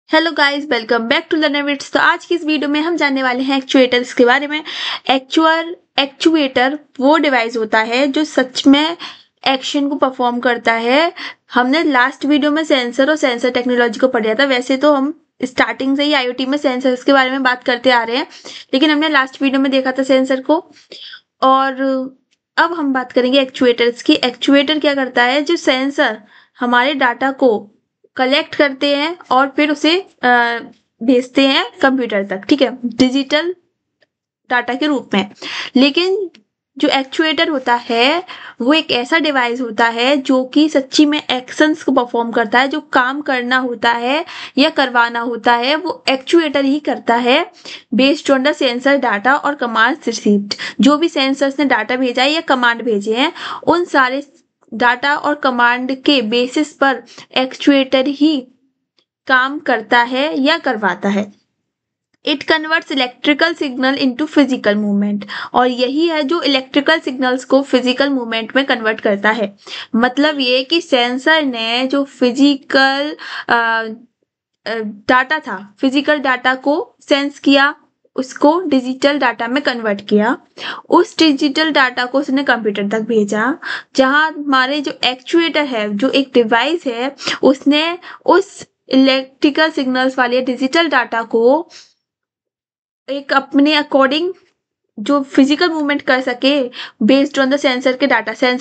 Hello guys, welcome back to Learner Wits. तो आज की इस वीडियो में हम जानने वाले हैं एक्चुएटर्स के बारे में। एक्चुएटर वो डिवाइस होता है जो सच में एक्शन को परफॉर्म करता है। हमने लास्ट वीडियो में सेंसर और सेंसर टेक्नोलॉजी को पढ़ा था। वैसे तो हम स्टार्टिंग से ही आईओटी में सेंसर्स के बारे में बात करते आ रहे हैं, लेकिन हमने लास्ट वीडियो में देखा था सेंसर को। और अब हम बात करेंगे एक्चुएटर्स की। एक्चुएटर क्या करता है? जो सेंसर हमारे डाटा को कलेक्ट करते हैं और फिर उसे भेजते हैं कंप्यूटर तक, ठीक है, डिजिटल डाटा के रूप में। लेकिन जो एक्चुएटर होता है वो एक ऐसा डिवाइस होता है जो कि सच्ची में एक्शंस को परफॉर्म करता है। जो काम करना होता है या करवाना होता है वो एक्चुएटर ही करता है, based on the sensor data और कमांड्स रिसीव्ड। जो भी सेंसर्स ने डाटा भेजा है या कमांड भेजे हैं, उन सारे डाटा और कमांड के बेसिस पर एक्चुएटर ही काम करता है या करवाता है। It converts electrical signal into physical movement, और यही है जो इलेक्ट्रिकल सिग्नल्स को फिजिकल मूवमेंट में कन्वर्ट करता है। मतलब ये कि सेंसर ने जो फिजिकल डाटा था, फिजिकल डाटा को सेंस किया, उसको डिजिटल डाटा में कन्वर्ट किया, उस डिजिटल डाटा को उसने कंप्यूटर तक भेजा, जहां हमारे जो एक्चुएटर है, जो एक डिवाइस है, उसने उस इलेक्ट्रिकल सिग्नल्स वाले डिजिटल डाटा को एक अपने अकॉर्डिंग जो फिजिकल मूवमेंट कर सके, बेस्ड ऑन द सेंसर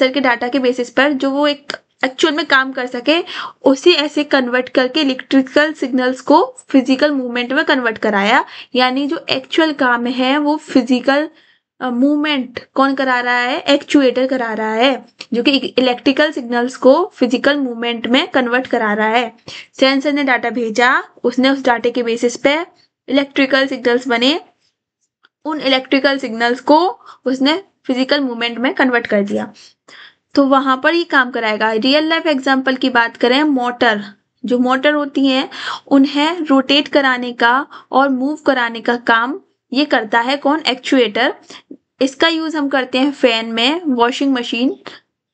के डाटा के बेसिस पर जो वो एक एक्चुअल में काम कर सके, उसे ऐसे कन्वर्ट करके इलेक्ट्रिकल सिग्नल्स को फिजिकल मूवमेंट में कन्वर्ट कराया। यानी जो एक्चुअल काम है वो फिजिकल मूवमेंट कौन करा रहा है? एक्चुएटर करा रहा है, जो कि इलेक्ट्रिकल सिग्नल्स को फिजिकल मूवमेंट में कन्वर्ट करा रहा है। सेंसर ने डाटा भेजा, उसने उस डाटे के बेसिस पे इलेक्ट्रिकल सिग्नल्स बने, उन इलेक्ट्रिकल सिग्नल्स को उसने फिजिकल मूवमेंट में कन्वर्ट कर दिया, तो वहां पर ही काम कराएगा। रियल लाइफ एग्जांपल की बात करें, मोटर, जो मोटर होती हैं उन्हें रोटेट कराने का और मूव कराने का काम ये करता है कौन? एक्चुएटर। इसका यूज हम करते हैं फैन में, वॉशिंग मशीन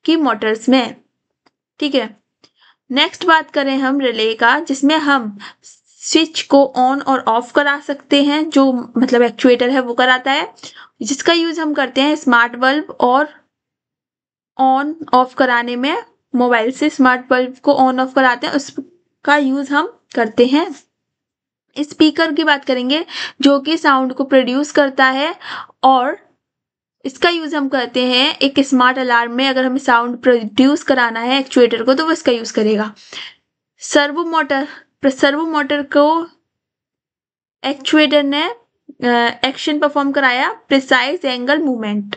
की मोटर्स में, ठीक है। नेक्स्ट बात करें हम रिले का, जिसमें हम स्विच को ऑन और ऑफ करा सकते हैं, जो मतलब एक्चुएटर है वो कराता है। जिसका यूज हम करते हैं स्मार्ट बल्ब और ऑन ऑफ कराने में। मोबाइल से स्मार्ट बल्ब को ऑन ऑफ कराते हैं, उसका यूज हम करते हैं। स्पीकर की बात करेंगे, जो कि साउंड को प्रोड्यूस करता है, और इसका यूज हम करते हैं एक स्मार्ट अलार्म में। अगर हमें साउंड प्रोड्यूस कराना है एक्चुएटर को, तो वो इसका यूज करेगा। सर्वो मोटर को एक्चुएटर ने एक्शन परफॉर्म कराया, प्रिसाइज एंगल मूवमेंट,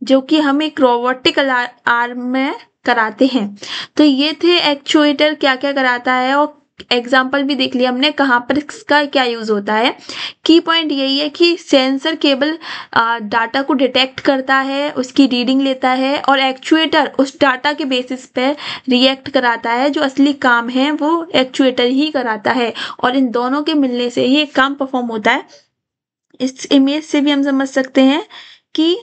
जो कि हम एक रोबोटिक आर्म में कराते हैं। तो ये थे एक्चुएटर क्या क्या कराता है, और एग्जाम्पल भी देख लिया हमने कहाँ पर इसका क्या यूज होता है। की पॉइंट यही है कि सेंसर केवल डाटा को डिटेक्ट करता है, उसकी रीडिंग लेता है, और एक्चुएटर उस डाटा के बेसिस पे रिएक्ट कराता है। जो असली काम है वो एक्चुएटर ही कराता है, और इन दोनों के मिलने से ही एक काम परफॉर्म होता है। इस इमेज से भी हम समझ सकते हैं कि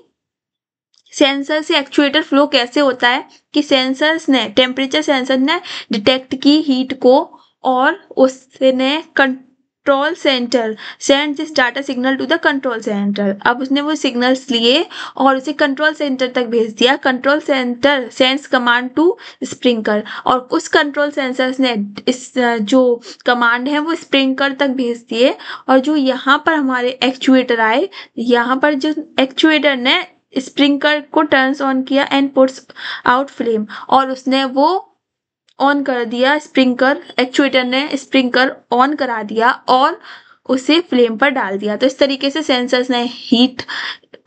सेंसर से एक्चुएटर फ्लो कैसे होता है, कि टेम्परेचर सेंसर ने डिटेक्ट की हीट को, और उसने control centre send this data signal to the control centre. अब उसने वो सिग्नल्स लिए और उसे कंट्रोल सेंटर तक भेज दिया। Control centre sends command to sprinkler, और उस कंट्रोल सेंसर्स ने इस जो कमांड है वो स्प्रिंकलर तक भेज दिए। और जो यहाँ पर हमारे एक्चुएटर आए, यहाँ पर जो एक्चुएटर ने स्प्रिंकलर को टर्न्स ऑन किया एंड पुट्स आउट फ्लेम, और उसने वो ऑन कर दिया। एक्चुएटर ने स्प्रिंकलर ऑन करा दिया और उसे फ्लेम पर डाल दिया। तो इस तरीके से सेंसर्स ने हीट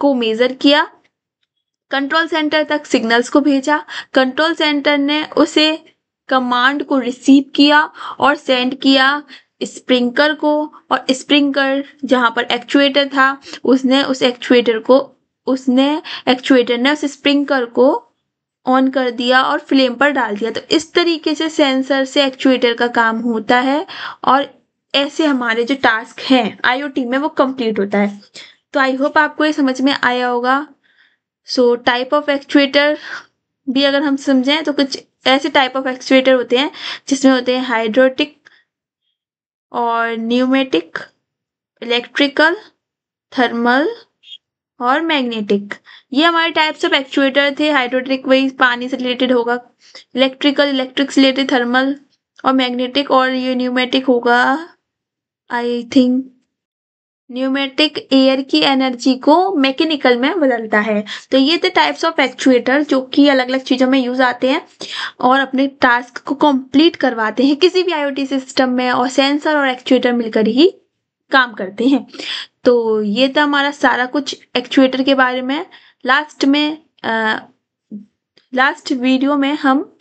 को मेजर किया, कंट्रोल सेंटर तक सिग्नल्स को भेजा, कंट्रोल सेंटर ने उसे कमांड को रिसीव किया और सेंड किया स्प्रिंकलर को, और स्प्रिंकलर जहां पर एक्चुएटर था उसने एक्चुएटर ने उस स्प्रिंकलर को ऑन कर दिया और फ्लेम पर डाल दिया। तो इस तरीके से सेंसर से एक्चुएटर का काम होता है, और ऐसे हमारे जो टास्क हैं आईओटी में वो कंप्लीट होता है। तो आई होप आपको ये समझ में आया होगा। सो टाइप ऑफ एक्चुएटर भी अगर हम समझें तो कुछ ऐसे टाइप ऑफ एक्चुएटर होते हैं जिसमें होते हैं हाइड्रोलिक, और न्यूमेटिक, इलेक्ट्रिकल, थर्मल और मैग्नेटिक। ये हमारे टाइप्स ऑफ एक्चुएटर थे। हाइड्रोलिक वही पानी से रिलेटेड होगा, इलेक्ट्रिकल इलेक्ट्रिक से रिलेटेड, थर्मल और मैग्नेटिक, और ये न्यूमेटिक होगा आई थिंक न्यूमेटिक एयर की एनर्जी को मैकेनिकल में बदलता है। तो ये थे टाइप्स ऑफ एक्चुएटर जो कि अलग अलग चीज़ों में यूज़ आते हैं और अपने टास्क को कंप्लीट करवाते हैं किसी भी आईओटी सिस्टम में, और सेंसर और एक्चुएटर मिलकर ही काम करते हैं। तो ये था हमारा सारा कुछ एक्चुएटर के बारे में। लास्ट वीडियो में हम